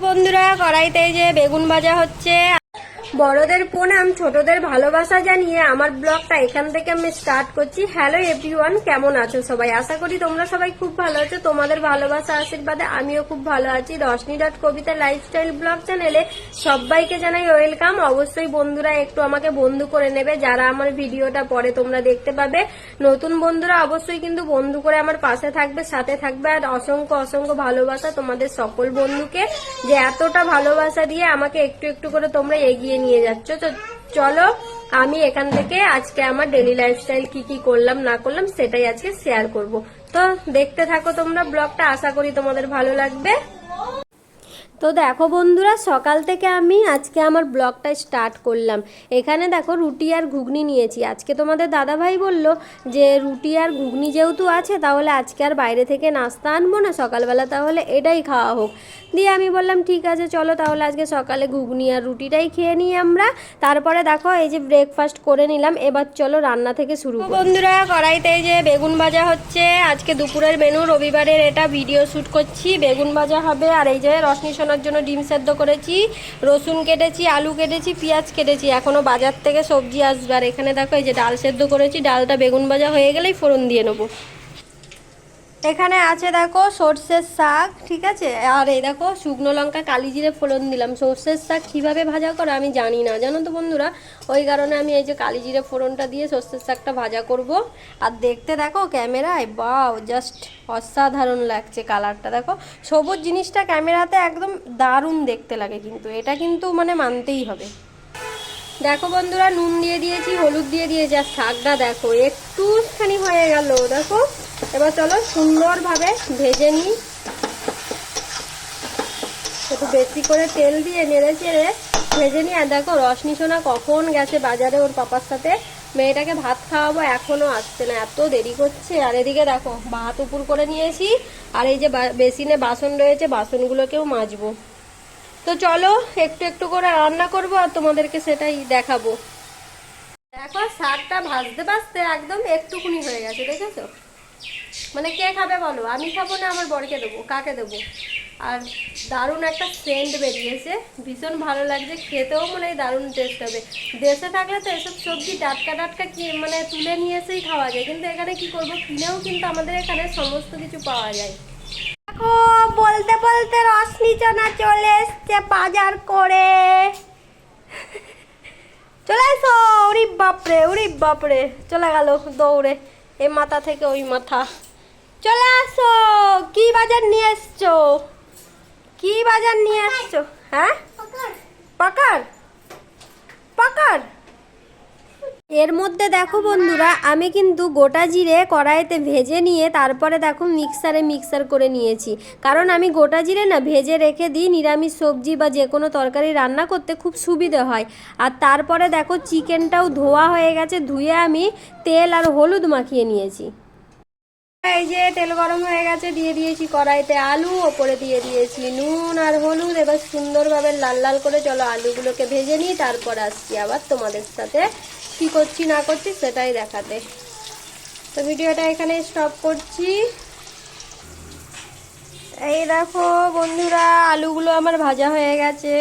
বন্ধুরা, কড়াইতে যে বেগুন ভাজা হচ্ছে। বড়দের প্রণাম, ছোটদের ভালোবাসা জানিয়ে আমার ব্লগটা এখান থেকে আমি স্টার্ট করছি। হ্যালো এভরিওয়ান, কেমন আছো সবাই? আশা করি তোমরা সবাই খুব ভালো আছো। তোমাদের ভালোবাসা আশীর্বাদে আমিও খুব ভালো আছি। রশনি ডট কবিতা লাইফস্টাইল ব্লগ চ্যানেলে সবাইকে জানাই ওয়েলকাম। অবশ্যই বন্ধুরা একটু আমাকে বন্ধু করে নেবে, যারা আমার ভিডিওটা পরে তোমরা দেখতে পাবে। নতুন বন্ধুরা অবশ্যই কিন্তু বন্ধু করে আমার পাশে থাকবে, সাথে থাকবে। আর অসংখ্য অসংখ্য ভালোবাসা তোমাদের সকল বন্ধুকে, যে এতটা ভালোবাসা দিয়ে আমাকে একটু একটু করে তোমরা এগিয়ে নিয়ে যাচ্ছ। তো চলো আমি এখান থেকে আজকে আমার ডেইলি লাইফস্টাইল কি কি করলাম না করলাম সেটাই আজকে শেয়ার করব। তো দেখতে থাকো তোমরা ব্লগটা, আশা করি তোমাদের ভালো লাগবে। তো দেখো বন্ধুরা, সকাল থেকে আমি আজকে আমার ব্লগটা স্টার্ট করলাম। এখানে দেখো রুটি আর ঘুগনি নিয়েছি। আজকে তোমাদের দাদাভাই বলল যে রুটি আর ঘুগনি যেহেতু আছে, তাহলে আজকে আর বাইরে থেকে নাস্তা আনবো না, সকালবেলা তাহলে এটাই খাওয়া হোক। দিয়ে আমি বললাম ঠিক আছে চলো তাহলে আজকে সকালে ঘুগনি আর রুটিটাই খেয়ে নিই আমরা। তারপরে দেখো এই যে ব্রেকফাস্ট করে নিলাম। এবার চলো রান্না থেকে শুরু করব। বন্ধুরা, কড়াইতে যে বেগুন ভাজা হচ্ছে। আজকে দুপুরের মেনু, রবিবারের এটা ভিডিও শ্যুট করছি। বেগুন ভাজা হবে। আর এই যে রশনি সোনার জন্য ডিম সেদ্ধ করেছি, রসুন কেটেছি, আলু কেটেছি, পেঁয়াজ কেটেছি। এখনো বাজার থেকে সবজি আসবে। আর এখানে দেখো এই যে ডাল সেদ্ধ করেছি। ডালটা বেগুন ভাজা হয়ে গেলেই ফোড়ন দিয়ে নেবো। এখানে আছে দেখো সর্ষের শাক, ঠিক আছে। আর এই দেখো শুকনো লঙ্কা কালি জিরে ফোড়ন দিলাম। সর্ষের শাক কীভাবে ভাজা করে আমি জানি না, জানো তো বন্ধুরা। ওই কারণে আমি এই যে কালি জিরে ফোড়নটা দিয়ে সর্ষের শাকটা ভাজা করব। আর দেখতে দেখো ক্যামেরায় বাও, জাস্ট অসাধারণ লাগছে কালারটা। দেখো সবুজ জিনিসটা ক্যামেরাতে একদম দারুণ দেখতে লাগে, কিন্তু এটা কিন্তু মানে মানতেই হবে। দেখো বন্ধুরা, নুন দিয়ে দিয়েছি, হলুদ দিয়ে দিয়েছি। আর শাকটা দেখো একটুখানি হয়ে গেল। দেখো এবার চলো সুন্দরভাবে ভেজে নিই। একটু বেশি করে তেল দিয়ে নেড়ে চেড়ে ভেজে নিই। আর দেখো রশনি সোনা কখন গেছে বাজারে ওর পাপার সাথে। মেয়েটাকে ভাত খাওয়াবো, এখনো আসছে না, এত দেরি করছে। আর এদিকে দেখো ভাত উপর করে নিয়েছি। আর এই যে বেসিনে বাসন রয়েছে, বাসনগুলোকেও মাজবো। তো চলো একটু একটু করে রান্না করব আর তোমাদেরকে সেটাই দেখাবো। দেখো শাকটা ভাজতে ভাজতে একদম একটুকুনি হয়ে গেছে, দেখেছো? মানে কে খাবে বলো? আমি খাবো না আমার বরকে দেবো, কাকে দেবো? আর দারুণ একটা সেন্ট বেরিয়েছে, ভীষণ ভালো লাগছে। খেতেও মনে হয় দারুণ টেস্ট হবে। দেশে থাকলে তো এসব সবজি টাটকা টাটকা কি মানে তুলে নিয়ে এসেই খাওয়া যায়, কিন্তু এখানে কি করব, কিনেও কিন্তু আমাদের এখানে সমস্ত কিছু পাওয়া যায়। দেখো বলতে বলতে রশনি সোনা চলে এসছে বাজার করে। চলে এসো। উরি বাপরে, উরি বাপরে, চলে গেল দৌড়ে এ মাথা থেকে ওই মাথা। চলে আসো। কি বাজার নিয়ে এসছো? কি বাজার নিয়ে এসছো? হ্যাঁ, পাকার পাকার। এর মধ্যে দেখো বন্ধুরা, আমি কিন্তু গোটা জিরে কড়াইতে ভেজে নিয়ে তারপরে দেখো মিক্সার করে নিয়েছি। কারণ আমি গোটা জিরে না ভেজে রেখে দিই, নিরামিষ সবজি বা যে কোনো তরকারি রান্না করতে খুব সুবিধে হয়। আর তারপরে দেখো চিকেনটাও ধোয়া হয়ে গেছে, ধুয়ে আমি তেল আর হলুদ মাখিয়ে নিয়েছি। এই যে তেল গরম হয়ে গেছে, দিয়ে দিয়েছি কড়াইতে আলু, ওপরে দিয়ে দিয়েছি নুন আর হলুদ। এবার সুন্দরভাবে লাল লাল করে চলো আলুগুলোকে ভেজে নিই, তারপর আসছি আবার তোমাদের সাথে কি করছি না করছি সেটাই দেখাতে। তো ভিডিওটা এখানে স্টপ করছি। এই দেখো বন্ধুরা, আলুগুলো আমার ভাজা হয়ে গেছে।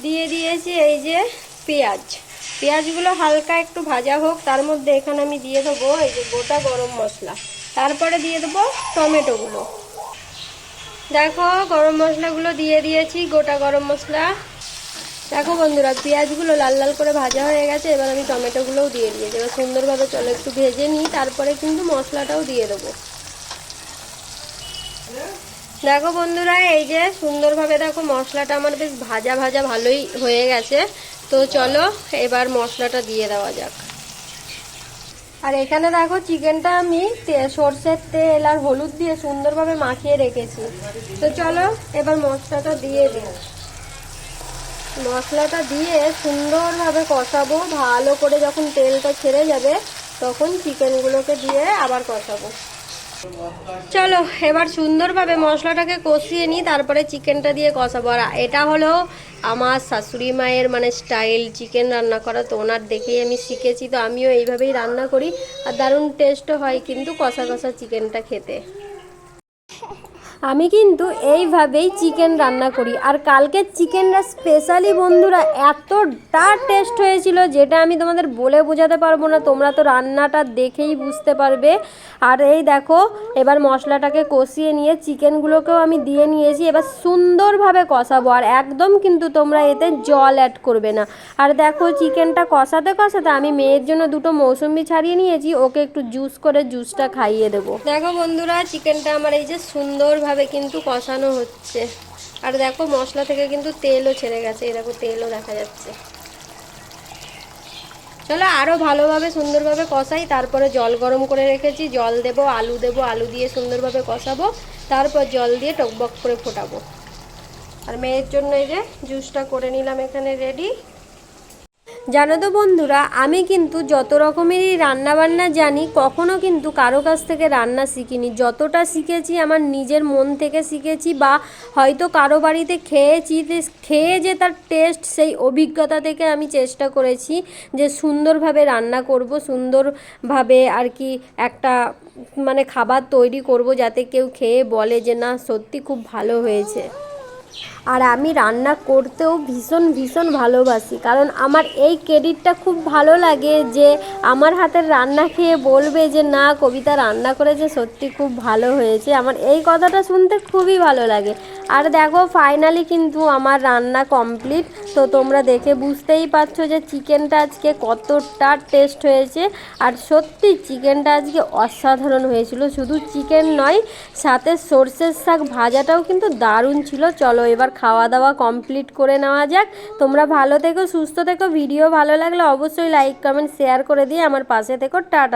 দিয়ে দিয়েছি এই যে পেঁয়াজ। পেঁয়াজগুলো হালকা একটু ভাজা হোক, তার মধ্যে এখানে আমি দিয়ে দেবো এই যে গোটা গরম মশলা। তারপরে দিয়ে দেবো টমেটোগুলো। দেখো গরম মশলাগুলো দিয়ে দিয়েছি, গোটা গরম মশলা। দেখো বন্ধুরা, পেঁয়াজগুলো লাল লাল করে ভাজা হয়ে গেছে। এবার আমি টমেটোগুলোও দিয়ে দিয়েছি। এবার সুন্দরভাবে চলো একটু ভেজে নিই, তারপরে কিন্তু মশলাটাও দিয়ে দেবো। দেখো বন্ধুরা, এই যে সুন্দরভাবে দেখো মশলাটা আমার বেশ ভাজা ভাজা ভালোই হয়ে গেছে। তো চলো এবার মশলাটা দিয়ে দেওয়া যাক। আর এখানে দেখো চিকেনটা আমি সর্ষের তেল আর হলুদ দিয়ে সুন্দরভাবে মাখিয়ে রেখেছি। তো চলো এবার মশলাটা দিয়ে দিই। মশলাটা দিয়ে সুন্দরভাবে কষাবো ভালো করে। যখন তেলটা ছেড়ে যাবে তখন চিকেনগুলোকে দিয়ে আবার কষাবো। চলো এবার সুন্দরভাবে মশলাটাকে কষিয়ে নিই, তারপরে চিকেনটা দিয়ে কষাবো। আর এটা হলো আমার শাশুড়ি মায়ের মানে স্টাইল চিকেন রান্না করা। তো ওনার দেখেই আমি শিখেছি, তো আমিও এইভাবেই রান্না করি। আর দারুণ টেস্টও হয় কিন্তু কষা কষা চিকেনটা খেতে। আমি কিন্তু এইভাবেই চিকেন রান্না করি। আর কালকে চিকেনটা স্পেশালি বন্ধুরা এতটা টেস্ট হয়েছিল যেটা আমি তোমাদের বলে বোঝাতে পারবো না, তোমরা তো রান্নাটা দেখেই বুঝতে পারবে। আর এই দেখো এবার মশলাটাকে কষিয়ে নিয়ে চিকেনগুলোকেও আমি দিয়ে নিয়েছি, এবার সুন্দরভাবে কষাবো। আর একদম কিন্তু তোমরা এতে জল অ্যাড করবে না। আর দেখো চিকেনটা কষাতে কষাতে আমি মেয়ের জন্য দুটো মৌসুম্বি ছাড়িয়ে নিয়েছি, ওকে একটু জুস করে জুসটা খাইয়ে দেবো। দেখো বন্ধুরা চিকেনটা আমার এই যে সুন্দরভাবে কিন্তু কষানো হচ্ছে। আর দেখো মশলা থেকে কিন্তু তেলও ছেড়ে গেছে, এই দেখো তেলও দেখা যাচ্ছে। চলো আরও ভালোভাবে সুন্দরভাবে কষাই, তারপরে জল গরম করে রেখেছি, জল দেবো, আলু দিয়ে সুন্দরভাবে কষাবো, তারপর জল দিয়ে টকবক করে ফোটাবো। আর মেয়ের জন্য এই যে জুসটা করে নিলাম এখানে রেডি। জানো তো বন্ধুরা, আমি কিন্তু যত রকমেরই রান্নাবান্না জানি কখনো কিন্তু কারো কাছ থেকে রান্না শিখিনি। যতটা শিখেছি আমার নিজের মন থেকে শিখেছি, বা হয়তো কারো বাড়িতে খেয়েছি, খেয়ে যে তার টেস্ট, সেই অভিজ্ঞতা থেকে আমি চেষ্টা করেছি যে সুন্দরভাবে রান্না করব, সুন্দরভাবে আর কি একটা মানে খাবার তৈরি করব যাতে কেউ খেয়ে বলে যে না সত্যি খুব ভালো হয়েছে। আর আমি রান্না করতেও ভীষণ ভীষণ ভালোবাসি, কারণ আমার এই ক্রেডিটটা খুব ভালো লাগে যে আমার হাতের রান্না খেয়ে বলবে যে না কবিতা রান্না করেছে সত্যি খুব ভালো হয়েছে। আমার এই কথাটা শুনতে খুবই ভালো লাগে। আর দেখো ফাইনালি কিন্তু আমার রান্না কমপ্লিট। তো তোমরা দেখে বুঝতেই পারছো যে চিকেনটা আজকে কতটা টেস্ট হয়েছে। আর সত্যি চিকেনটা আজকে অসাধারণ হয়েছিল। শুধু চিকেন নয়, সাথে সর্ষের শাক ভাজাটাও কিন্তু দারুণ ছিল। চলো এবার খাওয়া দাওয়া কমপ্লিট করে নেওয়া যাক। তোমরা ভালো থেকো, সুস্থ থেকো। ভিডিও ভালো লাগলে অবশ্যই লাইক কমেন্ট শেয়ার করে দিয়ে আমার পাশে থেকো। টাটা।